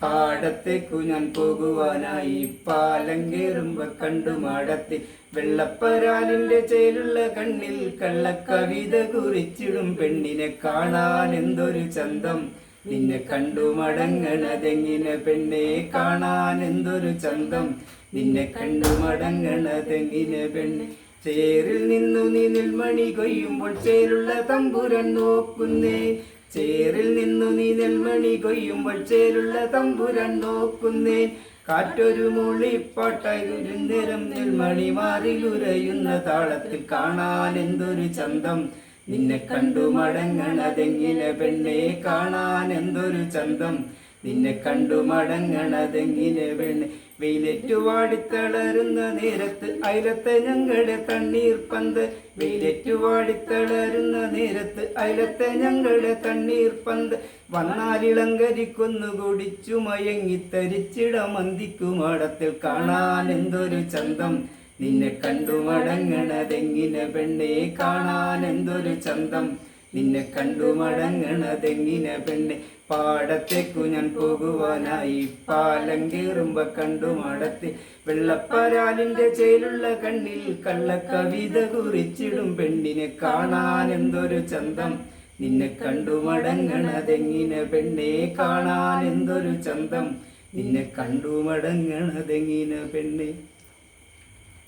പാടത്തേക്കു ഞാൻ പോകുവാനായി പാലം കേറുമ്പോ കണ്ടു മാടത്തി വെള്ളപ്പരാലിന്റെ ചേലുള്ള കണ്ണിൽ കള്ളക്കവിത കുറിച്ചിടും പെണ്ണിനെ കാണാൻ എന്തൊരു ചന്തം നിന്നെ കണ്ടു മടങ്ങണതെങ്ങിനെ പെണ്ണെ കാണാൻ എന്തൊരു ചന്തം നിന്നെ കണ്ടു മടങ്ങണതെങ്ങിനെ പെണ്ണെ ചേരിൽ നിന്നു നീ നെൽമണി കൊയ്യുമ്പോൾ ചേലുള്ള തമ്പുരൻ നോക്കുന്നേ ചേരിൽ നിന്നു നീ നെൽമണി കൊയ്യുമ്പോൾ ചേലുള്ള തമ്പുരൻ നോക്കുന്നേ കാറ്റൊരു മൂളിപ്പാട്ടായി ഒരു നേരം നെൽമണി മാറിലുരയുന്ന താളത്തിൽ കാണാൻ എന്തൊരു ചന്തം നിന്നെ കണ്ടു മടങ്ങണതെങ്ങിനെ പെണ്ണെ കാണാൻ എന്തൊരു ചന്തം നിന്നെ കണ്ടു മടങ്ങണതെങ്ങിനെ പെണ്ണെ വെയിലേറ്റുവാടിത്തളരുന്ന നേരത്ത് അയലത്തെ ഞങ്ങളുടെ തണ്ണീർ പന്ത് വെയിലേറ്റുവാടിത്തളരുന്ന നേരത്ത് അയലത്തെ ഞങ്ങളുടെ തണ്ണീർ പന്ത് വന്നാലിളങ്കരിക്കൊന്നു കുടിച്ചു മയങ്ങിത്തരിച്ചിട മന്ദിക്കുമാടത്തിൽ കാണാൻ എന്തൊരു ചന്തം നിന്നെ കണ്ടു മടങ്ങണതെങ്ങിനെ പെണ്ണെ കാണാൻ എന്തൊരു ചന്തം നിന്നെ കണ്ടു മടങ്ങണതെങ്ങിനെ പെണ്ണെ പാടത്തേക്കു ഞാൻ പോകുവാനായി പാലം കേറുമ്പോ കണ്ടു മടത്തി വെള്ളപ്പരാലിന്റെ ചേലുള്ള കണ്ണിൽ കള്ളക്കവിത കുറിച്ചിടും പെണ്ണിനെ കാണാൻ എന്തൊരു ചന്തം നിന്നെ കണ്ടു മടങ്ങണതെങ്ങിനെ പെണ്ണെ കാണാൻ എന്തൊരു ചന്തം നിന്നെ കണ്ടു മടങ്ങണതെങ്ങിനെ പെണ്ണെ.